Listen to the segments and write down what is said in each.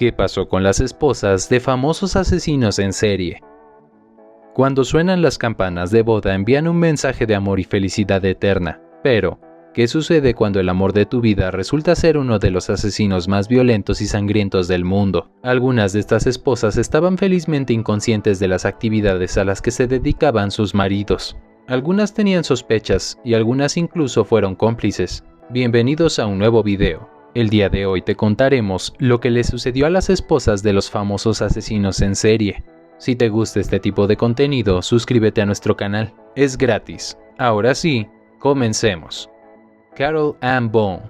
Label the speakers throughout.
Speaker 1: ¿Qué pasó con las esposas de famosos asesinos en serie? Cuando suenan las campanas de boda envían un mensaje de amor y felicidad eterna, pero ¿qué sucede cuando el amor de tu vida resulta ser uno de los asesinos más violentos y sangrientos del mundo? Algunas de estas esposas estaban felizmente inconscientes de las actividades a las que se dedicaban sus maridos. Algunas tenían sospechas y algunas incluso fueron cómplices. Bienvenidos a un nuevo video. El día de hoy te contaremos lo que le sucedió a las esposas de los famosos asesinos en serie. Si te gusta este tipo de contenido, suscríbete a nuestro canal. Es gratis. Ahora sí, comencemos. Carol Ann Bone.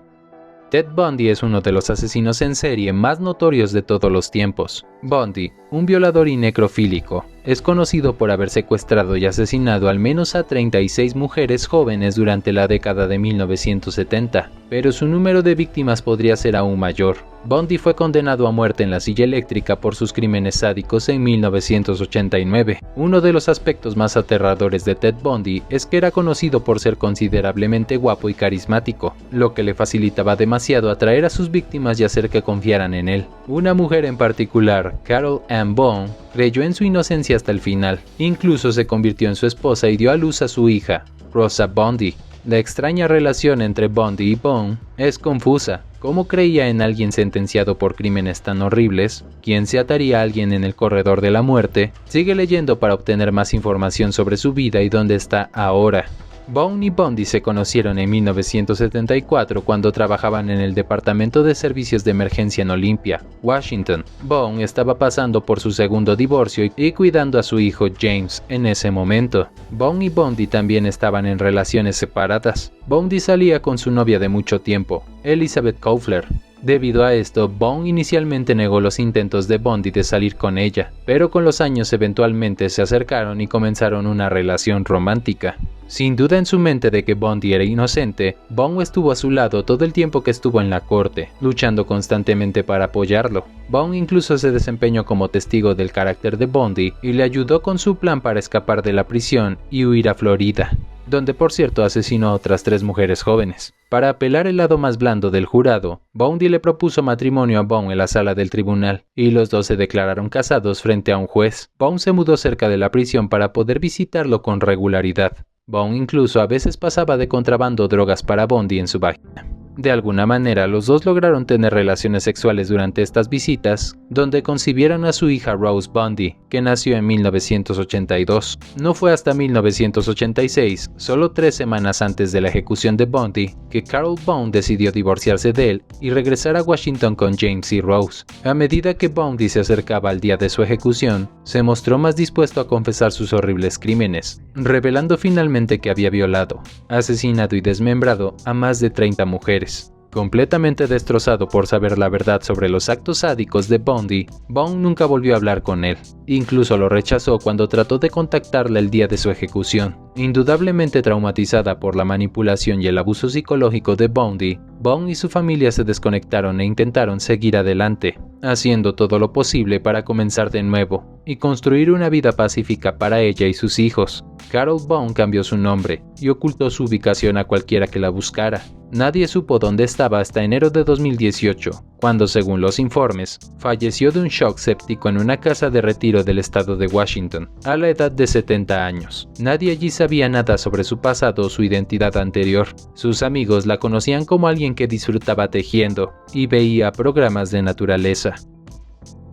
Speaker 1: Ted Bundy es uno de los asesinos en serie más notorios de todos los tiempos. Bundy, un violador y necrofílico, es conocido por haber secuestrado y asesinado al menos a 36 mujeres jóvenes durante la década de 1970, pero su número de víctimas podría ser aún mayor. Bundy fue condenado a muerte en la silla eléctrica por sus crímenes sádicos en 1989. Uno de los aspectos más aterradores de Ted Bundy es que era conocido por ser considerablemente guapo y carismático, lo que le facilitaba demasiado atraer a sus víctimas y hacer que confiaran en él. Una mujer en particular, Carol Ann Bone, creyó en su inocencia hasta el final. Incluso se convirtió en su esposa y dio a luz a su hija, Rosa Bundy. La extraña relación entre Bundy y Bone es confusa. ¿Cómo creía en alguien sentenciado por crímenes tan horribles? ¿Quién se ataría a alguien en el corredor de la muerte? Sigue leyendo para obtener más información sobre su vida y dónde está ahora. Bone y Bundy se conocieron en 1974 cuando trabajaban en el Departamento de Servicios de Emergencia en Olympia, Washington. Bone estaba pasando por su segundo divorcio y cuidando a su hijo James en ese momento. Bone y Bundy también estaban en relaciones separadas. Bundy salía con su novia de mucho tiempo, Elizabeth Kaufler. Debido a esto, Bone inicialmente negó los intentos de Bundy de salir con ella, pero con los años eventualmente se acercaron y comenzaron una relación romántica. Sin duda en su mente de que Bundy era inocente, Bone estuvo a su lado todo el tiempo que estuvo en la corte, luchando constantemente para apoyarlo. Bone incluso se desempeñó como testigo del carácter de Bundy y le ayudó con su plan para escapar de la prisión y huir a Florida, donde por cierto asesinó a otras 3 mujeres jóvenes. Para apelar el lado más blando del jurado, Bundy le propuso matrimonio a Bone en la sala del tribunal, y los dos se declararon casados frente a un juez. Bone se mudó cerca de la prisión para poder visitarlo con regularidad. Bone incluso a veces pasaba de contrabando drogas para Bundy en su vagina. De alguna manera, los dos lograron tener relaciones sexuales durante estas visitas, donde concibieron a su hija Rose Bundy, que nació en 1982. No fue hasta 1986, solo 3 semanas antes de la ejecución de Bundy, que Carol Bone decidió divorciarse de él y regresar a Washington con James y Rose. A medida que Bundy se acercaba al día de su ejecución, se mostró más dispuesto a confesar sus horribles crímenes, revelando finalmente que había violado, asesinado y desmembrado a más de 30 mujeres. Completamente destrozado por saber la verdad sobre los actos sádicos de Bundy, Bone nunca volvió a hablar con él. Incluso lo rechazó cuando trató de contactarla el día de su ejecución. Indudablemente traumatizada por la manipulación y el abuso psicológico de Bundy, Bone y su familia se desconectaron e intentaron seguir adelante, haciendo todo lo posible para comenzar de nuevo y construir una vida pacífica para ella y sus hijos. Carol Bone cambió su nombre y ocultó su ubicación a cualquiera que la buscara. Nadie supo dónde estaba hasta enero de 2018, cuando, según los informes, falleció de un shock séptico en una casa de retiro del estado de Washington, a la edad de 70 años. Nadie allí sabía nada sobre su pasado o su identidad anterior. Sus amigos la conocían como alguien que disfrutaba tejiendo y veía programas de naturaleza.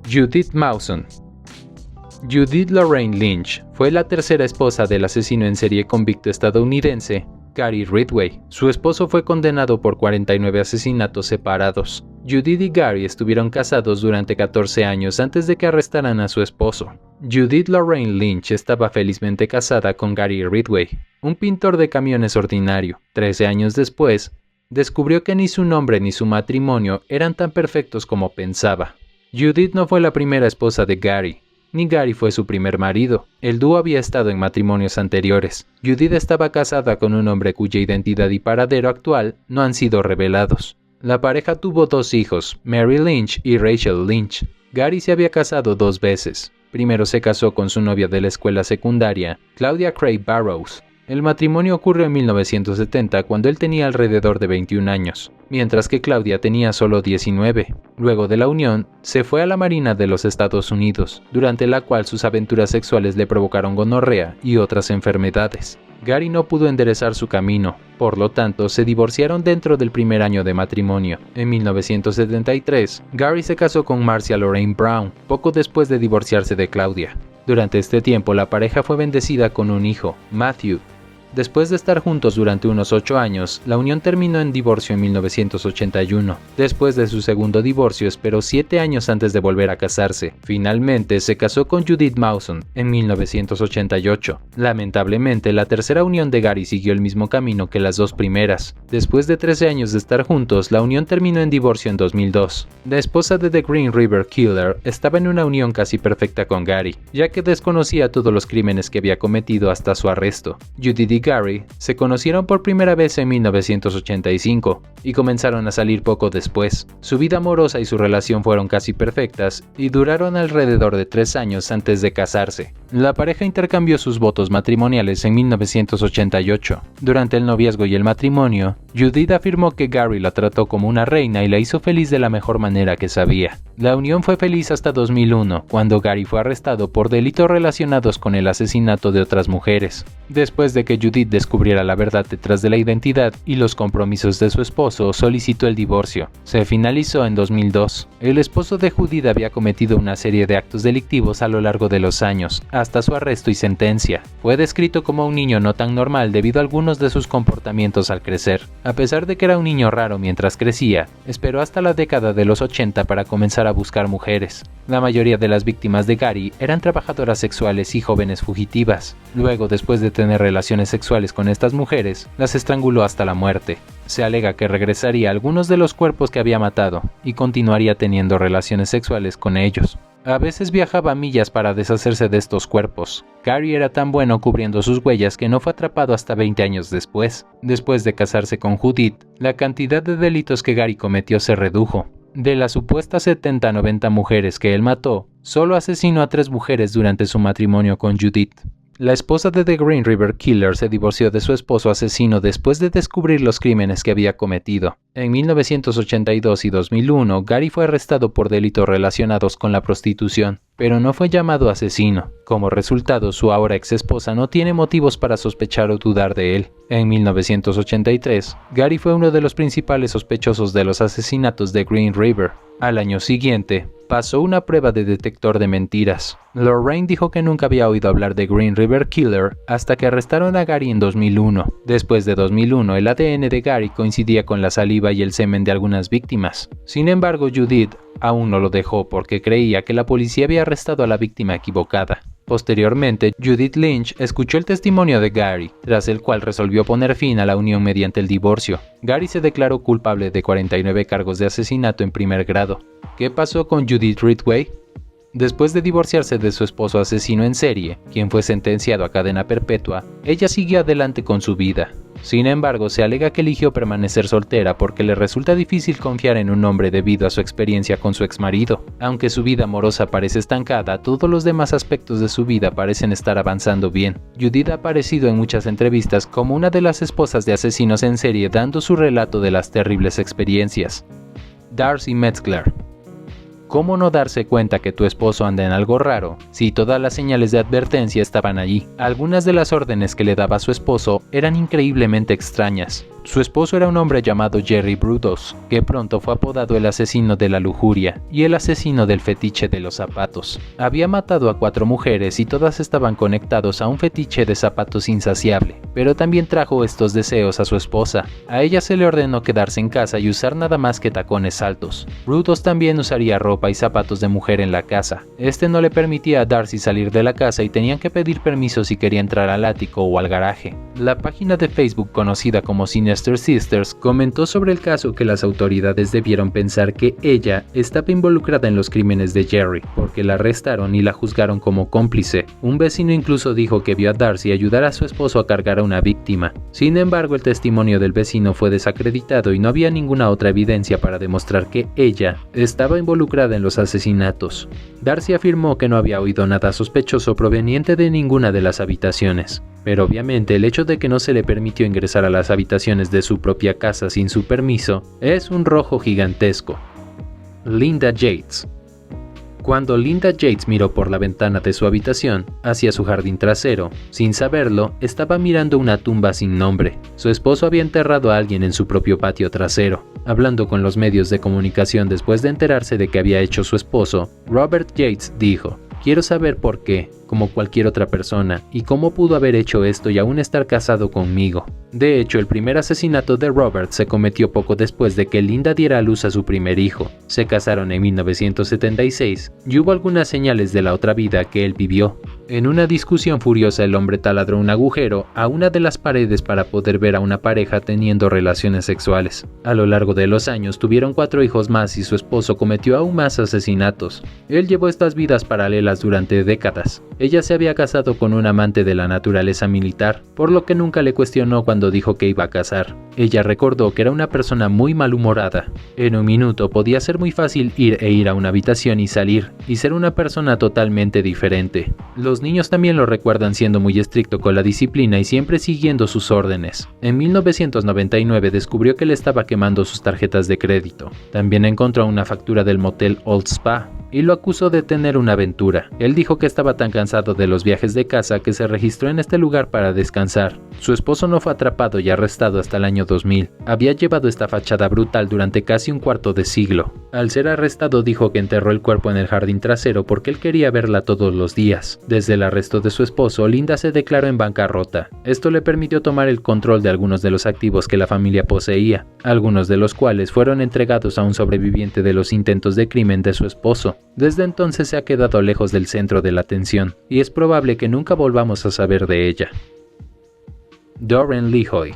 Speaker 1: Judith Mawson. Judith Lorraine Lynch fue la tercera esposa del asesino en serie convicto estadounidense Gary Ridgway. Su esposo fue condenado por 49 asesinatos separados. Judith y Gary estuvieron casados durante 14 años antes de que arrestaran a su esposo. Judith Lorraine Lynch estaba felizmente casada con Gary Ridgway, un pintor de camiones ordinario. 13 años después, descubrió que ni su nombre ni su matrimonio eran tan perfectos como pensaba. Judith no fue la primera esposa de Gary, ni Gary fue su primer marido. El dúo había estado en matrimonios anteriores. Judith estaba casada con un hombre cuya identidad y paradero actual no han sido revelados. La pareja tuvo 2 hijos, Mary Lynch y Rachel Lynch. Gary se había casado 2 veces. Primero se casó con su novia de la escuela secundaria, Claudia Craig Barrows. El matrimonio ocurrió en 1970 cuando él tenía alrededor de 21 años, mientras que Claudia tenía solo 19. Luego de la unión, se fue a la Marina de los Estados Unidos, durante la cual sus aventuras sexuales le provocaron gonorrea y otras enfermedades. Gary no pudo enderezar su camino, por lo tanto se divorciaron dentro del primer año de matrimonio. En 1973, Gary se casó con Marcia Lorraine Brown, poco después de divorciarse de Claudia. Durante este tiempo la pareja fue bendecida con un hijo, Matthew. Después de estar juntos durante unos 8 años, la unión terminó en divorcio en 1981. Después de su segundo divorcio, esperó 7 años antes de volver a casarse. Finalmente, se casó con Judith Mawson en 1988. Lamentablemente, la tercera unión de Gary siguió el mismo camino que las dos primeras. Después de 13 años de estar juntos, la unión terminó en divorcio en 2002. La esposa de The Green River Killer estaba en una unión casi perfecta con Gary, ya que desconocía todos los crímenes que había cometido hasta su arresto. Judith y Gary se conocieron por primera vez en 1985 y comenzaron a salir poco después. Su vida amorosa y su relación fueron casi perfectas y duraron alrededor de 3 años antes de casarse. La pareja intercambió sus votos matrimoniales en 1988. Durante el noviazgo y el matrimonio, Judith afirmó que Gary la trató como una reina y la hizo feliz de la mejor manera que sabía. La unión fue feliz hasta 2001, cuando Gary fue arrestado por delitos relacionados con el asesinato de otras mujeres. Después de que Judith descubriera la verdad detrás de la identidad y los compromisos de su esposo, solicitó el divorcio. Se finalizó en 2002. El esposo de Judith había cometido una serie de actos delictivos a lo largo de los años, hasta su arresto y sentencia. Fue descrito como un niño no tan normal debido a algunos de sus comportamientos al crecer. A pesar de que era un niño raro mientras crecía, esperó hasta la década de los 80 para comenzar a buscar mujeres. La mayoría de las víctimas de Gary eran trabajadoras sexuales y jóvenes fugitivas. Luego, después de tener relaciones sexuales con estas mujeres, las estranguló hasta la muerte. Se alega que regresaría a algunos de los cuerpos que había matado y continuaría teniendo relaciones sexuales con ellos. A veces viajaba millas para deshacerse de estos cuerpos. Gary era tan bueno cubriendo sus huellas que no fue atrapado hasta 20 años después. Después de casarse con Judith, la cantidad de delitos que Gary cometió se redujo. De las supuestas 70 a 90 mujeres que él mató, solo asesinó a 3 mujeres durante su matrimonio con Judith. La esposa de The Green River Killer se divorció de su esposo asesino después de descubrir los crímenes que había cometido. En 1982 y 2001, Gary fue arrestado por delitos relacionados con la prostitución, pero no fue llamado asesino. Como resultado, su ahora ex esposa no tiene motivos para sospechar o dudar de él. En 1983, Gary fue uno de los principales sospechosos de los asesinatos de Green River. Al año siguiente, pasó una prueba de detector de mentiras. Lorraine dijo que nunca había oído hablar de Green River Killer hasta que arrestaron a Gary en 2001. Después de 2001, el ADN de Gary coincidía con la saliva y el semen de algunas víctimas. Sin embargo, Judith aún no lo dejó porque creía que la policía había arrestado a la víctima equivocada. Posteriormente, Judith Lynch escuchó el testimonio de Gary, tras el cual resolvió poner fin a la unión mediante el divorcio. Gary se declaró culpable de 49 cargos de asesinato en primer grado. ¿Qué pasó con Judith Ridgway? Después de divorciarse de su esposo asesino en serie, quien fue sentenciado a cadena perpetua, ella siguió adelante con su vida. Sin embargo, se alega que eligió permanecer soltera porque le resulta difícil confiar en un hombre debido a su experiencia con su exmarido. Aunque su vida amorosa parece estancada, todos los demás aspectos de su vida parecen estar avanzando bien. Judith ha aparecido en muchas entrevistas como una de las esposas de asesinos en serie dando su relato de las terribles experiencias. Darcy Metzger. ¿Cómo no darse cuenta que tu esposo anda en algo raro si todas las señales de advertencia estaban allí? Algunas de las órdenes que le daba a su esposo eran increíblemente extrañas. Su esposo era un hombre llamado Jerry Brudos, que pronto fue apodado el asesino de la lujuria y el asesino del fetiche de los zapatos. Había matado a 4 mujeres y todas estaban conectados a un fetiche de zapatos insaciable, pero también trajo estos deseos a su esposa. A ella se le ordenó quedarse en casa y usar nada más que tacones altos. Brudos también usaría ropa y zapatos de mujer en la casa. Este no le permitía a Darcy salir de la casa y tenían que pedir permiso si quería entrar al ático o al garaje. La página de Facebook conocida como Sinister Sisters comentó sobre el caso que las autoridades debieron pensar que ella estaba involucrada en los crímenes de Jerry, porque la arrestaron y la juzgaron como cómplice. Un vecino incluso dijo que vio a Darcy ayudar a su esposo a cargar a una víctima. Sin embargo, el testimonio del vecino fue desacreditado y no había ninguna otra evidencia para demostrar que ella estaba involucrada en los asesinatos. Darcy afirmó que no había oído nada sospechoso proveniente de ninguna de las habitaciones. pero obviamente el hecho de que no se le permitió ingresar a las habitaciones de su propia casa sin su permiso es un rojo gigantesco. Linda Yates. Cuando Linda Yates miró por la ventana de su habitación hacia su jardín trasero, sin saberlo, estaba mirando una tumba sin nombre. Su esposo había enterrado a alguien en su propio patio trasero. Hablando con los medios de comunicación después de enterarse de que había hecho su esposo, Robert Yates dijo: "Quiero saber por qué, como cualquier otra persona, y cómo pudo haber hecho esto y aún estar casado conmigo". De hecho, el primer asesinato de Robert se cometió poco después de que Linda diera a luz a su primer hijo. Se casaron en 1976 y hubo algunas señales de la otra vida que él vivió. En una discusión furiosa, el hombre taladró un agujero a una de las paredes para poder ver a una pareja teniendo relaciones sexuales. A lo largo de los años tuvieron 4 hijos más y su esposo cometió aún más asesinatos. Él llevó estas vidas paralelas durante décadas. Ella se había casado con un amante de la naturaleza militar, por lo que nunca le cuestionó cuando dijo que iba a casar. Ella recordó que era una persona muy malhumorada. En un minuto podía ser muy fácil ir a una habitación y salir, y ser una persona totalmente diferente. Los niños también lo recuerdan siendo muy estricto con la disciplina y siempre siguiendo sus órdenes. En 1999 descubrió que le estaba quemando sus tarjetas de crédito. También encontró una factura del motel Old Spa y lo acusó de tener una aventura. Él dijo que estaba tan cansado de los viajes de casa que se registró en este lugar para descansar. Su esposo no fue atrapado y arrestado hasta el año 2000. Había llevado esta fachada brutal durante casi un cuarto de siglo. Al ser arrestado dijo que enterró el cuerpo en el jardín trasero porque él quería verla todos los días. Desde el arresto de su esposo, Linda se declaró en bancarrota. Esto le permitió tomar el control de algunos de los activos que la familia poseía, algunos de los cuales fueron entregados a un sobreviviente de los intentos de crimen de su esposo. Desde entonces se ha quedado lejos del centro de la atención, y es probable que nunca volvamos a saber de ella. Doreen Lehoi.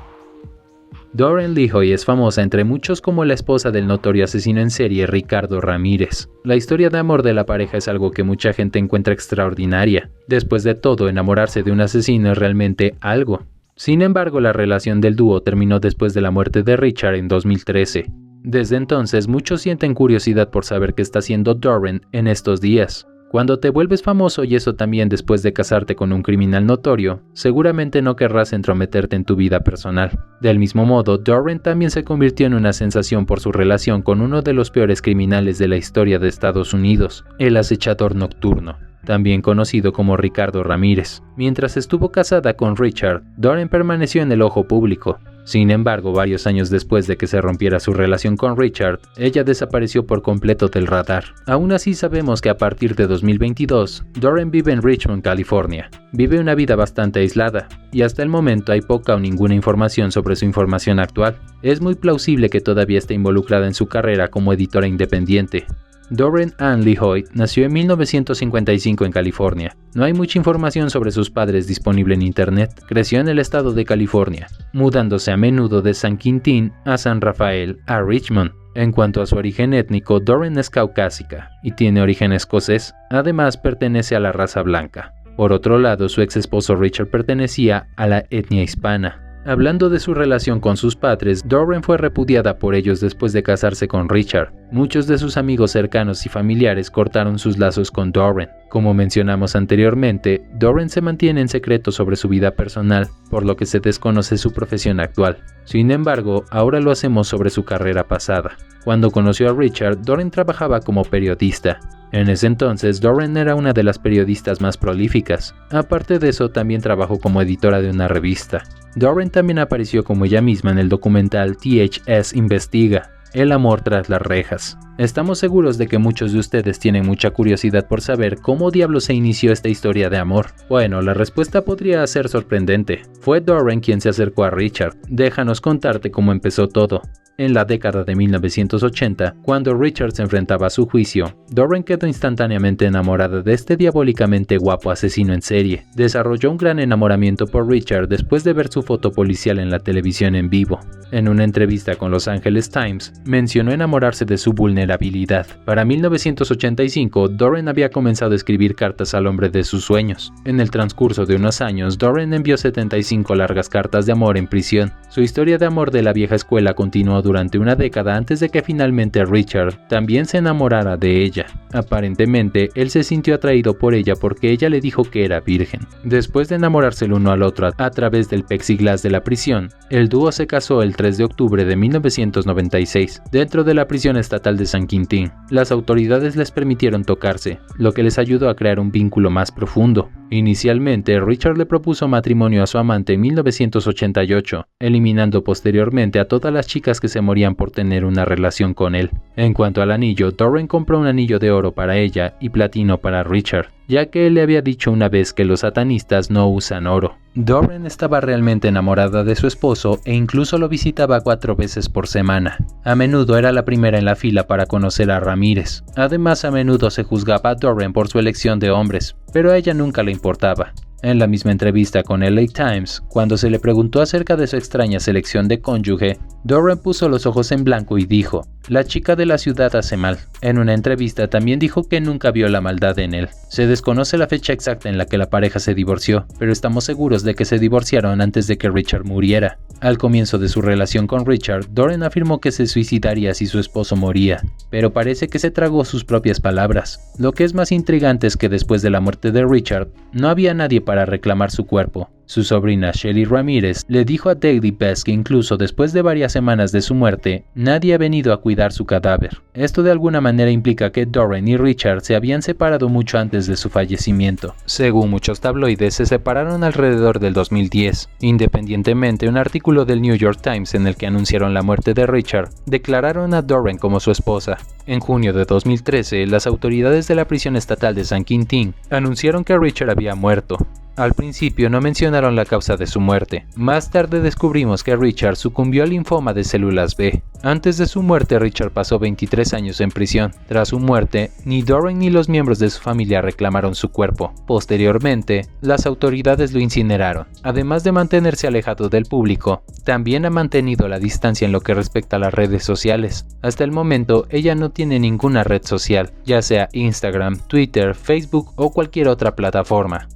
Speaker 1: Doreen Lehoi es famosa entre muchos como la esposa del notorio asesino en serie Ricardo Ramírez. La historia de amor de la pareja es algo que mucha gente encuentra extraordinaria. Después de todo, enamorarse de un asesino es realmente algo. Sin embargo, la relación del dúo terminó después de la muerte de Richard en 2013. Desde entonces, muchos sienten curiosidad por saber qué está haciendo Doreen en estos días. Cuando te vuelves famoso, y eso también después de casarte con un criminal notorio, seguramente no querrás entrometerte en tu vida personal. Del mismo modo, Doreen también se convirtió en una sensación por su relación con uno de los peores criminales de la historia de Estados Unidos, el acechador nocturno, también conocido como Ricardo Ramírez. Mientras estuvo casada con Richard, Doreen permaneció en el ojo público. Sin embargo, varios años después de que se rompiera su relación con Richard, ella desapareció por completo del radar. Aún así sabemos que a partir de 2022, Doreen vive en Richmond, California. Vive una vida bastante aislada, y hasta el momento hay poca o ninguna información sobre su información actual. Es muy plausible que todavía esté involucrada en su carrera como editora independiente. Doreen Ann Lehoi nació en 1955 en California. No hay mucha información sobre sus padres disponible en internet. Creció en el estado de California, mudándose a menudo de San Quintín a San Rafael a Richmond. En cuanto a su origen étnico, Doreen es caucásica y tiene origen escocés. Además, pertenece a la raza blanca. Por otro lado, su ex esposo Richard pertenecía a la etnia hispana. Hablando de su relación con sus padres, Doreen fue repudiada por ellos después de casarse con Richard. Muchos de sus amigos cercanos y familiares cortaron sus lazos con Doreen. Como mencionamos anteriormente, Doreen se mantiene en secreto sobre su vida personal, por lo que se desconoce su profesión actual. Sin embargo, ahora lo hacemos sobre su carrera pasada. Cuando conoció a Richard, Doreen trabajaba como periodista. En ese entonces, Doreen era una de las periodistas más prolíficas. Aparte de eso, también trabajó como editora de una revista. Doreen también apareció como ella misma en el documental THS Investiga, El amor tras las rejas. Estamos seguros de que muchos de ustedes tienen mucha curiosidad por saber cómo diablos se inició esta historia de amor. Bueno, la respuesta podría ser sorprendente. Fue Doreen quien se acercó a Richard. Déjanos contarte cómo empezó todo. En la década de 1980, cuando Richard se enfrentaba a su juicio, Doreen quedó instantáneamente enamorada de este diabólicamente guapo asesino en serie. Desarrolló un gran enamoramiento por Richard después de ver su foto policial en la televisión en vivo. En una entrevista con Los Angeles Times, mencionó enamorarse de su vulnerabilidad vulnerabilidad. Para 1985, Doreen había comenzado a escribir cartas al hombre de sus sueños. En el transcurso de unos años, Doreen envió 75 largas cartas de amor en prisión. Su historia de amor de la vieja escuela continuó durante una década antes de que finalmente Richard también se enamorara de ella. Aparentemente, él se sintió atraído por ella porque ella le dijo que era virgen. Después de enamorarse el uno al otro a través del plexiglas de la prisión, el dúo se casó el 3 de octubre de 1996, dentro de la prisión estatal de San Quintín. Las autoridades les permitieron tocarse, lo que les ayudó a crear un vínculo más profundo. Inicialmente, Richard le propuso matrimonio a su amante en 1988, eliminando posteriormente a todas las chicas que se morían por tener una relación con él. En cuanto al anillo, Doreen compró un anillo de oro para ella y platino para Richard, ya que él le había dicho una vez que los satanistas no usan oro. Doreen estaba realmente enamorada de su esposo e incluso lo visitaba 4 veces por semana. A menudo era la primera en la fila para conocer a Ramírez. Además, a menudo se juzgaba a Doreen por su elección de hombres, pero a ella nunca le importaba. En la misma entrevista con LA Times, cuando se le preguntó acerca de su extraña selección de cónyuge, Doreen puso los ojos en blanco y dijo: "La chica de la ciudad hace mal". En una entrevista también dijo que nunca vio la maldad en él. Se desconoce la fecha exacta en la que la pareja se divorció, pero estamos seguros de que se divorciaron antes de que Richard muriera. Al comienzo de su relación con Richard, Doreen afirmó que se suicidaría si su esposo moría, pero parece que se tragó sus propias palabras. Lo que es más intrigante es que después de la muerte de Richard, no había nadie para reclamar su cuerpo. Su sobrina Shelly Ramírez le dijo a Daily Beast que incluso después de varias semanas de su muerte, nadie ha venido a cuidar su cadáver. Esto de alguna manera implica que Doreen y Richard se habían separado mucho antes de su fallecimiento. Según muchos tabloides, se separaron alrededor del 2010. Independientemente, un artículo del New York Times en el que anunciaron la muerte de Richard, declararon a Doreen como su esposa. En junio de 2013, las autoridades de la prisión estatal de San Quintín anunciaron que Richard había muerto. Al principio no mencionaron la causa de su muerte. Más tarde descubrimos que Richard sucumbió al linfoma de células B. Antes de su muerte, Richard pasó 23 años en prisión. Tras su muerte, ni Doreen ni los miembros de su familia reclamaron su cuerpo. Posteriormente, las autoridades lo incineraron. Además de mantenerse alejado del público, también ha mantenido la distancia en lo que respecta a las redes sociales. Hasta el momento, ella no tiene ninguna red social, ya sea Instagram, Twitter, Facebook o cualquier otra plataforma.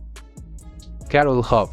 Speaker 1: Carol Hoff.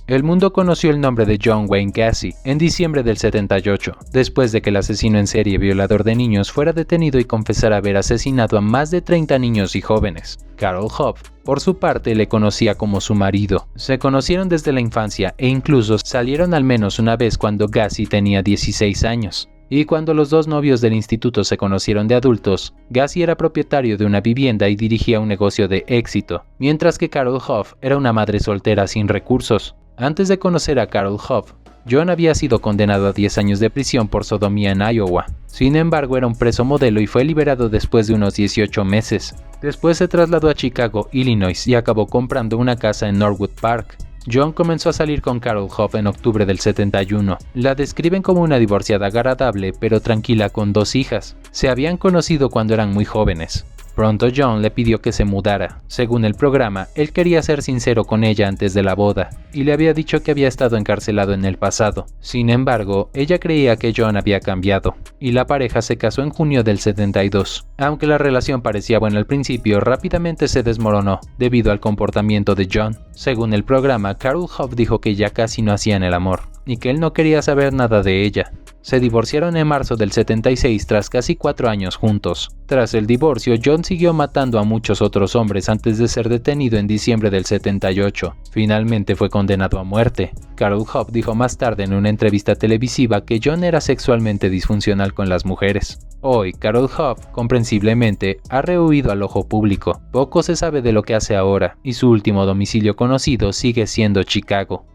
Speaker 1: El mundo conoció el nombre de John Wayne Gacy en diciembre del 78, después de que el asesino en serie violador de niños fuera detenido y confesara haber asesinado a más de 30 niños y jóvenes. Carol Hoff, por su parte, le conocía como su marido. Se conocieron desde la infancia e incluso salieron al menos una vez cuando Gacy tenía 16 años. Y cuando los dos novios del instituto se conocieron de adultos, Gacy era propietario de una vivienda y dirigía un negocio de éxito, mientras que Carol Hoff era una madre soltera sin recursos. Antes de conocer a Carol Hoff, John había sido condenado a 10 años de prisión por sodomía en Iowa. Sin embargo, era un preso modelo y fue liberado después de unos 18 meses. Después se trasladó a Chicago, Illinois, y acabó comprando una casa en Norwood Park. John comenzó a salir con Carol Hoff en octubre del 71. La describen como una divorciada agradable pero tranquila con 2 hijas. Se habían conocido cuando eran muy jóvenes. Pronto John le pidió que se mudara. Según el programa, él quería ser sincero con ella antes de la boda, y le había dicho que había estado encarcelado en el pasado. Sin embargo, ella creía que John había cambiado, y la pareja se casó en junio del 72. Aunque la relación parecía buena al principio, rápidamente se desmoronó, debido al comportamiento de John. Según el programa, Carol Hoff dijo que ya casi no hacían el amor, y que él no quería saber nada de ella. Se divorciaron en marzo del 76 tras casi 4 años juntos. Tras el divorcio, John siguió matando a muchos otros hombres antes de ser detenido en diciembre del 78. Finalmente fue condenado a muerte. Carol Hoff dijo más tarde en una entrevista televisiva que John era sexualmente disfuncional con las mujeres. Hoy, Carol Hoff, comprensiblemente, ha rehuido al ojo público. Poco se sabe de lo que hace ahora, y su último domicilio conocido sigue siendo Chicago.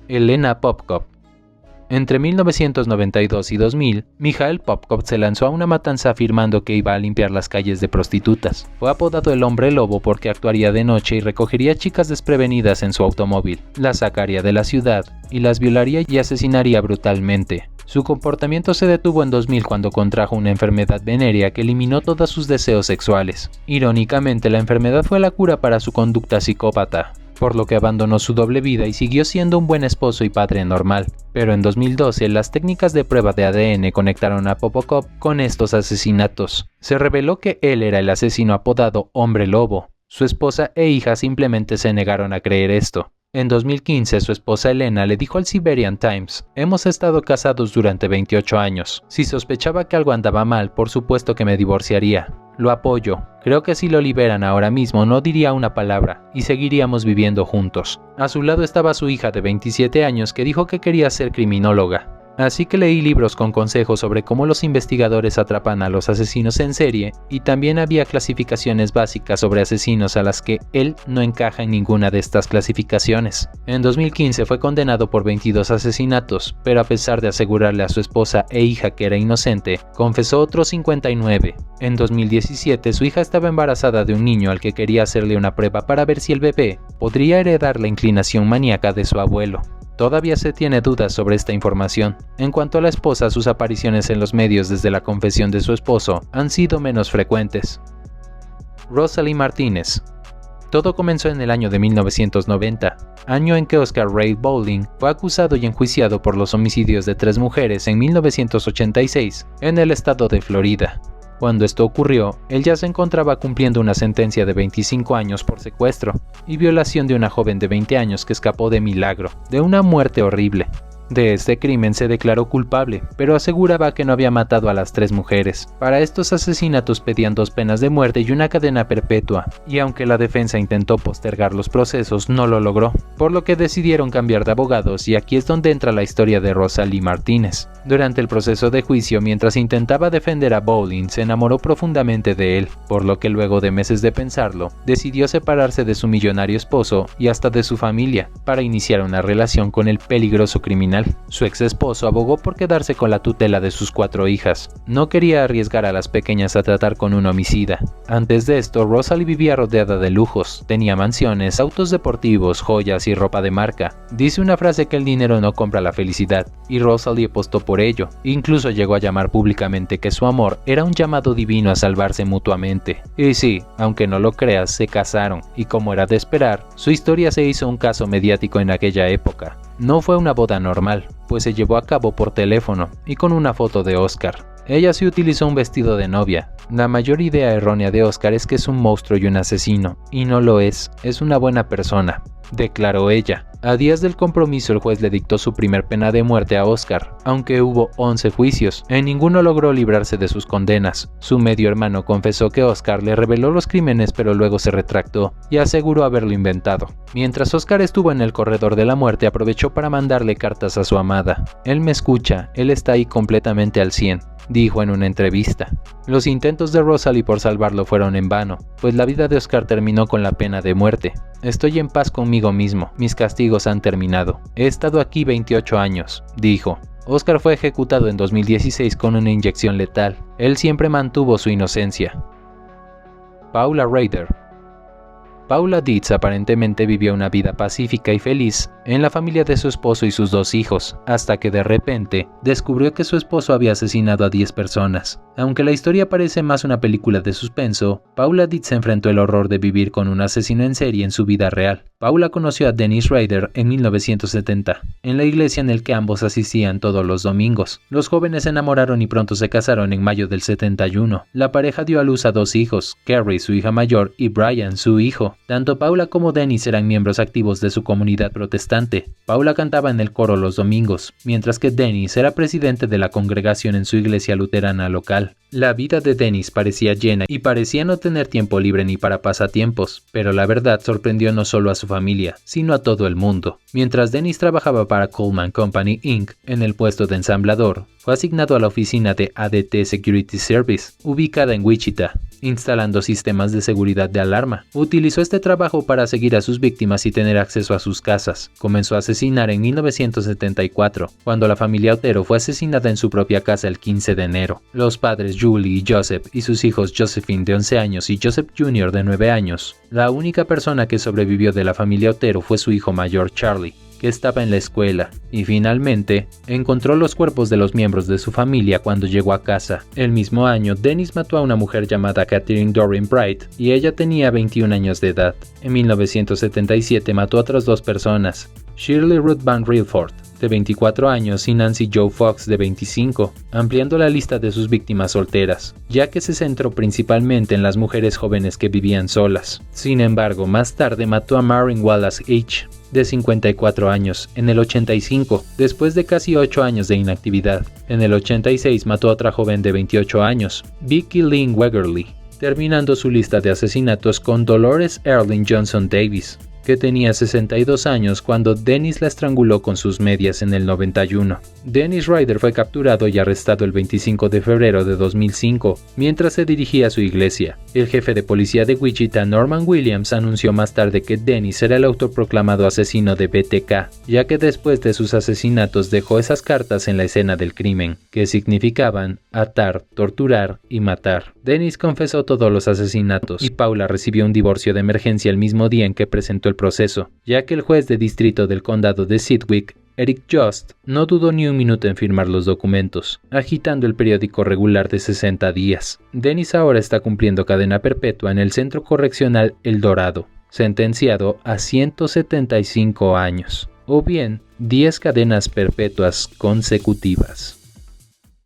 Speaker 1: Elena Popkov. Entre 1992 y 2000, Mikhail Popkov se lanzó a una matanza afirmando que iba a limpiar las calles de prostitutas. Fue apodado el Hombre Lobo porque actuaría de noche y recogería chicas desprevenidas en su automóvil, las sacaría de la ciudad y las violaría y asesinaría brutalmente. Su comportamiento se detuvo en 2000 cuando contrajo una enfermedad venérea que eliminó todos sus deseos sexuales. Irónicamente, la enfermedad fue la cura para su conducta psicópata. por lo que abandonó su doble vida y siguió siendo un buen esposo y padre normal. Pero en 2012, las técnicas de prueba de ADN conectaron a Popokop con estos asesinatos. Se reveló que él era el asesino apodado Hombre Lobo. Su esposa e hija simplemente se negaron a creer esto. En 2015, su esposa Elena le dijo al Siberian Times: «Hemos estado casados durante 28 años. Si sospechaba que algo andaba mal, por supuesto que me divorciaría. Lo apoyo. Creo que si lo liberan ahora mismo no diría una palabra y seguiríamos viviendo juntos». A su lado estaba su hija de 27 años que dijo que quería ser criminóloga. Así que leí libros con consejos sobre cómo los investigadores atrapan a los asesinos en serie, y también había clasificaciones básicas sobre asesinos a las que él no encaja en ninguna de estas clasificaciones. En 2015 fue condenado por 22 asesinatos, pero a pesar de asegurarle a su esposa e hija que era inocente, confesó otros 59. En 2017 su hija estaba embarazada de un niño al que quería hacerle una prueba para ver si el bebé podría heredar la inclinación maníaca de su abuelo. Todavía se tiene dudas sobre esta información. En cuanto a la esposa, sus apariciones en los medios desde la confesión de su esposo han sido menos frecuentes. Rosalie Martínez. Todo comenzó en el año de 1990, año en que Oscar Ray Bowling fue acusado y enjuiciado por los homicidios de 3 mujeres en 1986 en el estado de Florida. Cuando esto ocurrió, él ya se encontraba cumpliendo una sentencia de 25 años por secuestro y violación de una joven de 20 años que escapó de milagro, de una muerte horrible. De este crimen se declaró culpable, pero aseguraba que no había matado a las 3 mujeres. Para estos asesinatos pedían 2 penas de muerte y una cadena perpetua, y aunque la defensa intentó postergar los procesos, no lo logró, por lo que decidieron cambiar de abogados, y aquí es donde entra la historia de Rosalie Martínez. Durante el proceso de juicio, mientras intentaba defender a Bowling, se enamoró profundamente de él, por lo que luego de meses de pensarlo, decidió separarse de su millonario esposo y hasta de su familia, para iniciar una relación con el peligroso criminal. Su ex esposo abogó por quedarse con la tutela de sus 4 hijas. No quería arriesgar a las pequeñas a tratar con un homicida. Antes de esto, Rosalie vivía rodeada de lujos. Tenía mansiones, autos deportivos, joyas y ropa de marca. Dice una frase que el dinero no compra la felicidad, y Rosalie apostó por ello. Incluso llegó a llamar públicamente que su amor era un llamado divino a salvarse mutuamente. Y sí, aunque no lo creas, se casaron, y como era de esperar, su historia se hizo un caso mediático en aquella época. No fue una boda normal, pues se llevó a cabo por teléfono y con una foto de Oscar. Ella sí utilizó un vestido de novia. La mayor idea errónea de Oscar es que es un monstruo y un asesino, y no lo es una buena persona, declaró ella. A días del compromiso, el juez le dictó su primer pena de muerte a Oscar, aunque hubo 11 juicios. En ninguno logró librarse de sus condenas. Su medio hermano confesó que Oscar le reveló los crímenes, pero luego se retractó y aseguró haberlo inventado. Mientras Oscar estuvo en el corredor de la muerte, aprovechó para mandarle cartas a su amada. «Él me escucha, él está ahí completamente al 100», dijo en una entrevista. Los intentos de Rosalie por salvarlo fueron en vano, pues la vida de Oscar terminó con la pena de muerte. «Estoy en paz conmigo mismo, mis castigos han terminado. He estado aquí 28 años», dijo. Oscar fue ejecutado en 2016 con una inyección letal. Él siempre mantuvo su inocencia. Paula Rader. Paula Dietz aparentemente vivió una vida pacífica y feliz en la familia de su esposo y sus 2 hijos, hasta que de repente descubrió que su esposo había asesinado a 10 personas. Aunque la historia parece más una película de suspenso, Paula Dietz enfrentó el horror de vivir con un asesino en serie en su vida real. Paula conoció a Dennis Rader en 1970, en la iglesia en la que ambos asistían todos los domingos. Los jóvenes se enamoraron y pronto se casaron en mayo del 71. La pareja dio a luz a 2 hijos, Carrie, su hija mayor, y Brian, su hijo. Tanto Paula como Dennis eran miembros activos de su comunidad protestante. Paula cantaba en el coro los domingos, mientras que Dennis era presidente de la congregación en su iglesia luterana local. La vida de Dennis parecía llena y parecía no tener tiempo libre ni para pasatiempos, pero la verdad sorprendió no solo a su familia, sino a todo el mundo. Mientras Dennis trabajaba para Coleman Company Inc. en el puesto de ensamblador, fue asignado a la oficina de ADT Security Service, ubicada en Wichita, instalando sistemas de seguridad de alarma. Utilizó este trabajo para seguir a sus víctimas y tener acceso a sus casas. Comenzó a asesinar en 1974, cuando la familia Otero fue asesinada en su propia casa el 15 de enero. Los padres Julie y Joseph y sus hijos Josephine de 11 años y Joseph Jr. de 9 años. La única persona que sobrevivió de la familia Otero fue su hijo mayor Charlie. que estaba en la escuela, y finalmente encontró los cuerpos de los miembros de su familia cuando llegó a casa. El mismo año, Dennis mató a una mujer llamada Catherine Doreen Bright, y ella tenía 21 años de edad. En 1977 mató a otras dos personas, Shirley Ruth Van Rilford, de 24 años, y Nancy Jo Fox, de 25, ampliando la lista de sus víctimas solteras, ya que se centró principalmente en las mujeres jóvenes que vivían solas. Sin embargo, más tarde mató a Maureen Wallace H., de 54 años, en el 85, después de casi 8 años de inactividad. En el 86 mató a otra joven de 28 años, Vicky Lynn Wegerly, terminando su lista de asesinatos con Dolores Earlyn Johnson Davis, que tenía 62 años cuando Dennis la estranguló con sus medias en el 91. Dennis Ryder fue capturado y arrestado el 25 de febrero de 2005, mientras se dirigía a su iglesia. El jefe de policía de Wichita, Norman Williams, anunció más tarde que Dennis era el autoproclamado asesino de BTK, ya que después de sus asesinatos dejó esas cartas en la escena del crimen, que significaban atar, torturar y matar. Dennis confesó todos los asesinatos, y Paula recibió un divorcio de emergencia el mismo día en que presentó el proceso, ya que el juez de distrito del condado de Sedgwick, Eric Just, no dudó ni un minuto en firmar los documentos, agitando el periódico regular de 60 días. Dennis ahora está cumpliendo cadena perpetua en el Centro Correccional El Dorado, sentenciado a 175 años, o bien 10 cadenas perpetuas consecutivas.